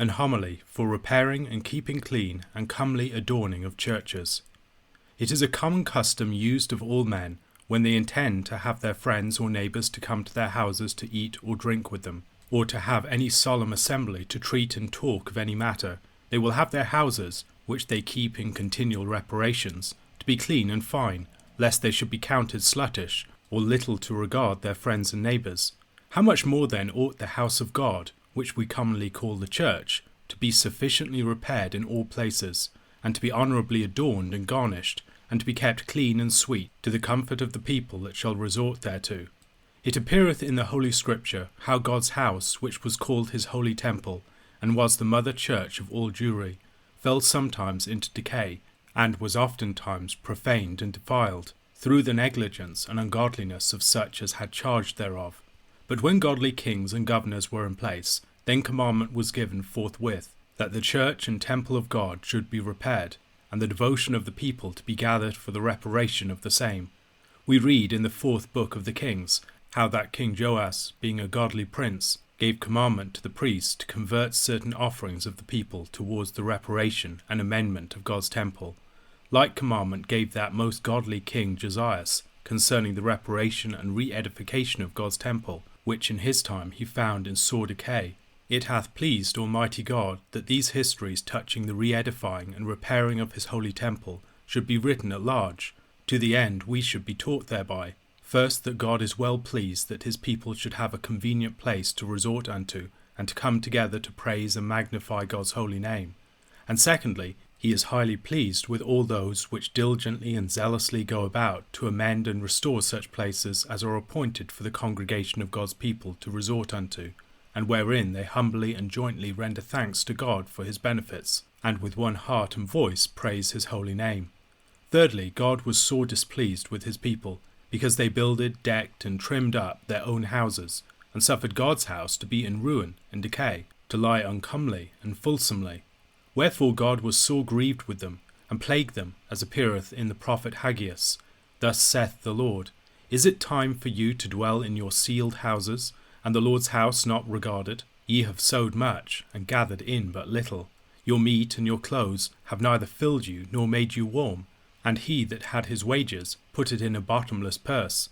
An homily for repairing and keeping clean and comely adorning of churches. It is a common custom used of all men, when they intend to have their friends or neighbours to come to their houses to eat or drink with them, or to have any solemn assembly to treat and talk of any matter, they will have their houses, which they keep in continual reparations, to be clean and fine, lest they should be counted sluttish, or little to regard their friends and neighbours. How much more then ought the house of God, which we commonly call the church, to be sufficiently repaired in all places, and to be honourably adorned and garnished, and to be kept clean and sweet, to the comfort of the people that shall resort thereto. It appeareth in the Holy Scripture how God's house, which was called his holy temple, and was the mother church of all Jewry, fell sometimes into decay, and was oftentimes profaned and defiled, through the negligence and ungodliness of such as had charge thereof. But when godly kings and governors were in place, then commandment was given forthwith, that the church and temple of God should be repaired, and the devotion of the people to be gathered for the reparation of the same. We read in the 4th book of the Kings, how that King Joas, being a godly prince, gave commandment to the priests to convert certain offerings of the people towards the reparation and amendment of God's temple. Like commandment gave that most godly King Josias, concerning the reparation and re-edification of God's temple, which in his time he found in sore decay. It hath pleased Almighty God that these histories touching the re-edifying and repairing of his holy temple should be written at large, to the end we should be taught thereby, first, that God is well pleased that his people should have a convenient place to resort unto, and to come together to praise and magnify God's holy name. And secondly, he is highly pleased with all those which diligently and zealously go about to amend and restore such places as are appointed for the congregation of God's people to resort unto, and wherein they humbly and jointly render thanks to God for his benefits, and with one heart and voice praise his holy name. Thirdly, God was sore displeased with his people, because they builded, decked, and trimmed up their own houses, and suffered God's house to be in ruin and decay, to lie uncomely and fulsomely. Wherefore God was sore grieved with them, and plagued them, as appeareth in the prophet Haggeus. Thus saith the Lord, Is it time for you to dwell in your sealed houses, and the Lord's house not regarded? Ye have sowed much, and gathered in but little. Your meat and your clothes have neither filled you nor made you warm, and he that had his wages put it in a bottomless purse.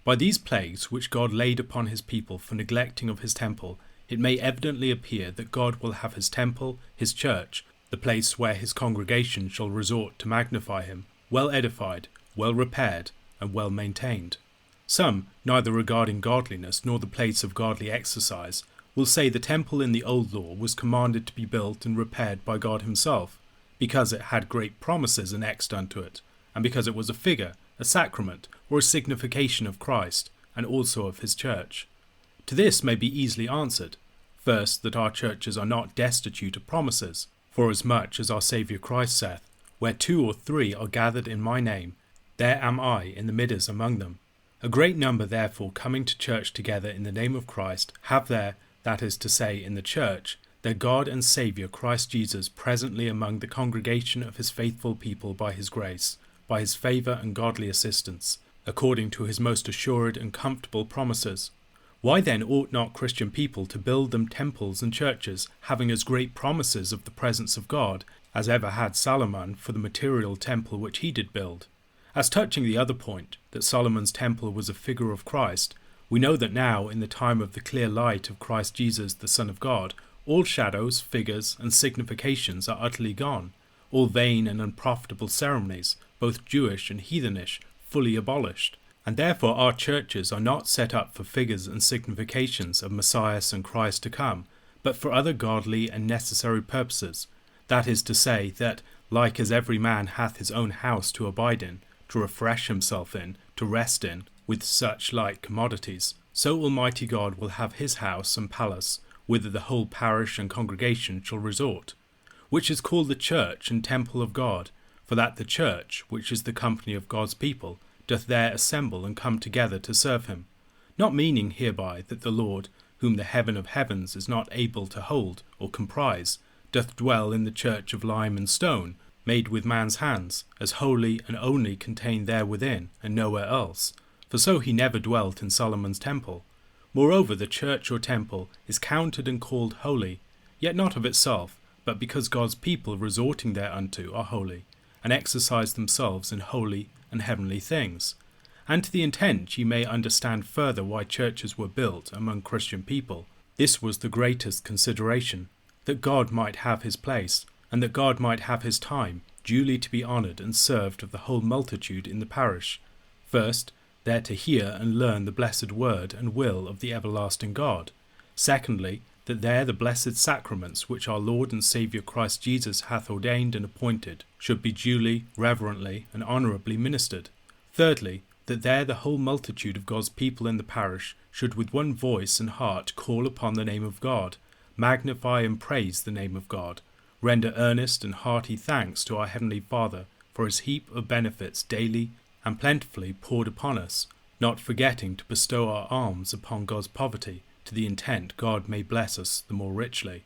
By these plagues which God laid upon his people for neglecting of his temple, it may evidently appear that God will have his temple, his church, the place where his congregation shall resort to magnify him, well edified, well repaired, and well maintained. Some, neither regarding godliness nor the place of godly exercise, will say the temple in the old law was commanded to be built and repaired by God himself, because it had great promises annexed unto it, and because it was a figure, a sacrament, or a signification of Christ, and also of his church. To this may be easily answered, first, that our churches are not destitute of promises, forasmuch as our Saviour Christ saith, Where 2 or 3 are gathered in my name, there am I in the midst among them. A great number therefore coming to church together in the name of Christ have there, that is to say in the church, their God and Saviour Christ Jesus presently among the congregation of his faithful people by his grace, by his favour and godly assistance, according to his most assured and comfortable promises. Why then ought not Christian people to build them temples and churches, having as great promises of the presence of God, as ever had Solomon for the material temple which he did build? As touching the other point, that Solomon's temple was a figure of Christ, we know that now, in the time of the clear light of Christ Jesus the Son of God, all shadows, figures, and significations are utterly gone, all vain and unprofitable ceremonies, both Jewish and heathenish, fully abolished. And therefore our churches are not set up for figures and significations of Messias and Christ to come, but for other godly and necessary purposes. That is to say, that, like as every man hath his own house to abide in, to refresh himself in, to rest in, with such like commodities, so Almighty God will have his house and palace, whither the whole parish and congregation shall resort, which is called the church and temple of God, for that the church, which is the company of God's people, doth there assemble and come together to serve him, not meaning hereby that the Lord, whom the heaven of heavens is not able to hold or comprise, doth dwell in the church of lime and stone, made with man's hands, as wholly and only contained there within, and nowhere else, for so he never dwelt in Solomon's temple. Moreover, the church or temple is counted and called holy, yet not of itself, but because God's people resorting thereunto are holy, and exercise themselves in holy and heavenly things. And to the intent ye may understand further why churches were built among Christian people, this was the greatest consideration, that God might have his place, and that God might have his time, duly to be honoured and served of the whole multitude in the parish. First, there to hear and learn the blessed word and will of the everlasting God. Secondly, that there the blessed sacraments which our Lord and Saviour Christ Jesus hath ordained and appointed should be duly, reverently, and honourably ministered. Thirdly, that there the whole multitude of God's people in the parish should with one voice and heart call upon the name of God, magnify and praise the name of God, render earnest and hearty thanks to our Heavenly Father for his heap of benefits daily and plentifully poured upon us, not forgetting to bestow our alms upon God's poverty, to the intent God may bless us the more richly.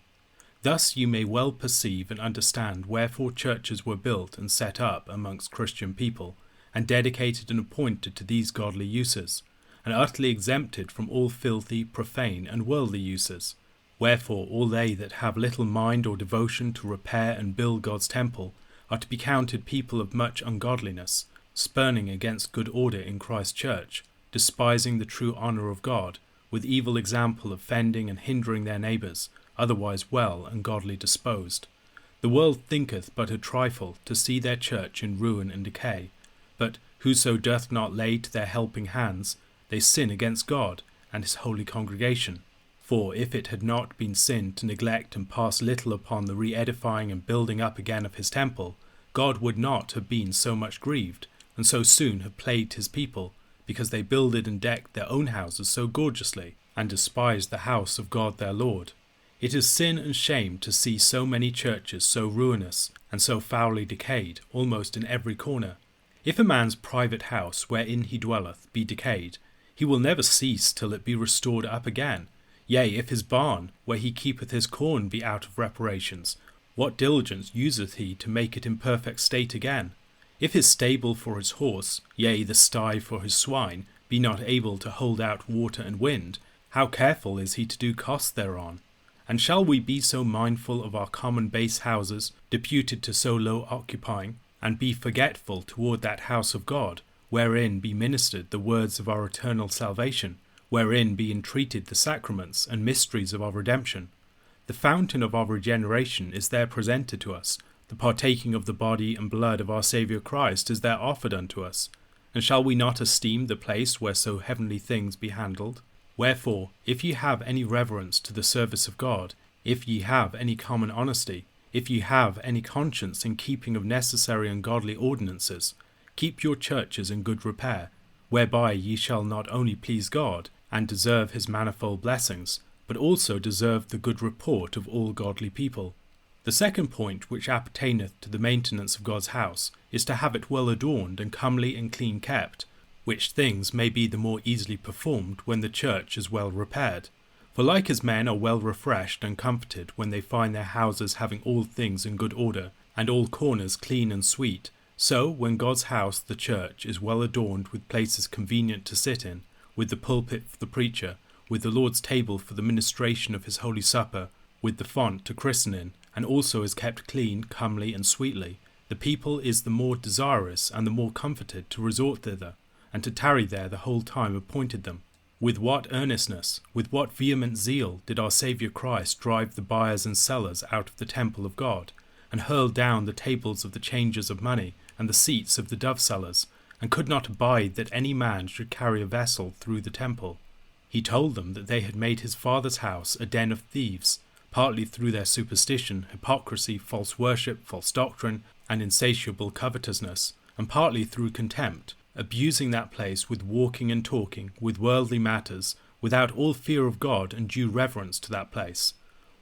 Thus you may well perceive and understand wherefore churches were built and set up amongst Christian people, and dedicated and appointed to these godly uses, and utterly exempted from all filthy, profane, and worldly uses. Wherefore all they that have little mind or devotion to repair and build God's temple are to be counted people of much ungodliness, spurning against good order in Christ's church, despising the true honour of God, with evil example offending and hindering their neighbours, otherwise well and godly disposed. The world thinketh but a trifle to see their church in ruin and decay, but whoso doth not lay to their helping hands, they sin against God and his holy congregation. For if it had not been sin to neglect and pass little upon the re-edifying and building up again of his temple, God would not have been so much grieved, and so soon have plagued his people, because they builded and decked their own houses so gorgeously, and despised the house of God their Lord. It is sin and shame to see so many churches so ruinous and so foully decayed, almost in every corner. If a man's private house wherein he dwelleth be decayed, he will never cease till it be restored up again. Yea, if his barn, where he keepeth his corn, be out of reparations, what diligence useth he to make it in perfect state again? If his stable for his horse, yea, the sty for his swine, be not able to hold out water and wind, how careful is he to do cost thereon? And shall we be so mindful of our common base houses, deputed to so low occupying, and be forgetful toward that house of God, wherein be ministered the words of our eternal salvation, wherein be entreated the sacraments and mysteries of our redemption? The fountain of our regeneration is there presented to us, the partaking of the body and blood of our Saviour Christ is there offered unto us. And shall we not esteem the place where so heavenly things be handled? Wherefore, if ye have any reverence to the service of God, if ye have any common honesty, if ye have any conscience in keeping of necessary and godly ordinances, keep your churches in good repair, whereby ye shall not only please God, and deserve his manifold blessings, but also deserve the good report of all godly people. The second point which appertaineth to the maintenance of God's house is to have it well adorned and comely and clean kept, which things may be the more easily performed when the church is well repaired. For like as men are well refreshed and comforted when they find their houses having all things in good order, and all corners clean and sweet, so when God's house, the church, is well adorned with places convenient to sit in, with the pulpit for the preacher, with the Lord's table for the ministration of his holy supper, with the font to christen in, and also is kept clean, comely, and sweetly, the people is the more desirous and the more comforted to resort thither, and to tarry there the whole time appointed them. With what earnestness, with what vehement zeal did our Saviour Christ drive the buyers and sellers out of the temple of God, and hurl down the tables of the changers of money, and the seats of the dove-sellers, and could not abide that any man should carry a vessel through the temple. He told them that they had made his Father's house a den of thieves, partly through their superstition, hypocrisy, false worship, false doctrine, and insatiable covetousness, and partly through contempt, abusing that place with walking and talking, with worldly matters, without all fear of God and due reverence to that place.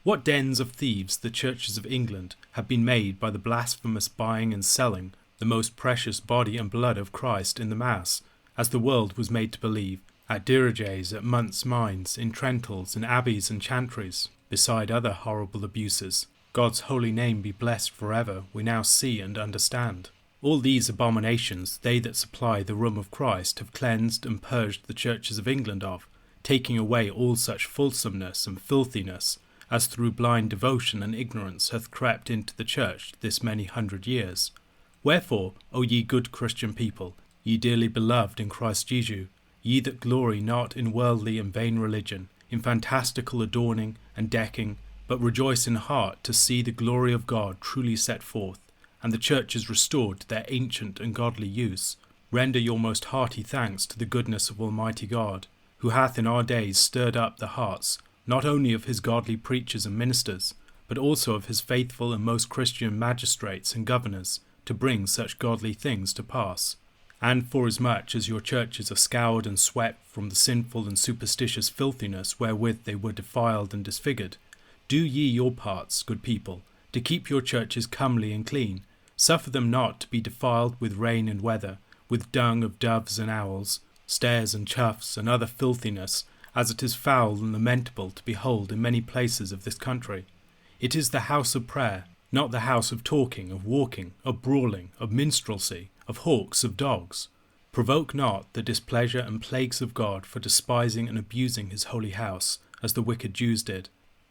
What dens of thieves the churches of England have been made by the blasphemous buying and selling the most precious body and blood of Christ in the Mass, as the world was made to believe, at diriges, at months' mines, in trentals, in abbeys and chantries, beside other horrible abuses. God's holy name be blessed forever, we now see and understand. All these abominations they that supply the room of Christ have cleansed and purged the churches of England of, taking away all such fulsomeness and filthiness, as through blind devotion and ignorance hath crept into the church this many 100 years. Wherefore, O ye good Christian people, ye dearly beloved in Christ Jesus, ye that glory not in worldly and vain religion, in fantastical adorning and decking, but rejoice in heart to see the glory of God truly set forth, and the churches restored to their ancient and godly use, render your most hearty thanks to the goodness of Almighty God, who hath in our days stirred up the hearts, not only of his godly preachers and ministers, but also of his faithful and most Christian magistrates and governors, to bring such godly things to pass. And forasmuch as your churches are scoured and swept from the sinful and superstitious filthiness wherewith they were defiled and disfigured, do ye your parts, good people, to keep your churches comely and clean. Suffer them not to be defiled with rain and weather, with dung of doves and owls, stares and choughs, and other filthiness, as it is foul and lamentable to behold in many places of this country. It is the house of prayer, not the house of talking, of walking, of brawling, of minstrelsy, of hawks, of dogs. Provoke not the displeasure and plagues of God for despising and abusing his holy house, as the wicked Jews did.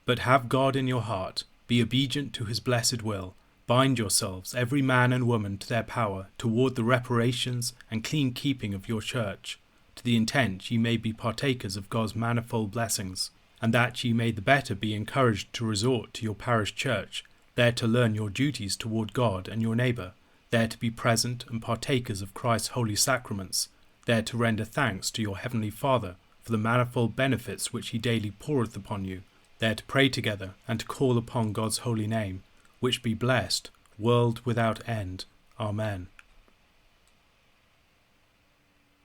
But have God in your heart, be obedient to his blessed will, bind yourselves, every man and woman, to their power, toward the reparations and clean keeping of your church, to the intent ye may be partakers of God's manifold blessings, and that ye may the better be encouraged to resort to your parish church, there to learn your duties toward God and your neighbour, there to be present and partakers of Christ's holy sacraments, there to render thanks to your heavenly Father for the manifold benefits which he daily poureth upon you, there to pray together and to call upon God's holy name, which be blessed, world without end. Amen.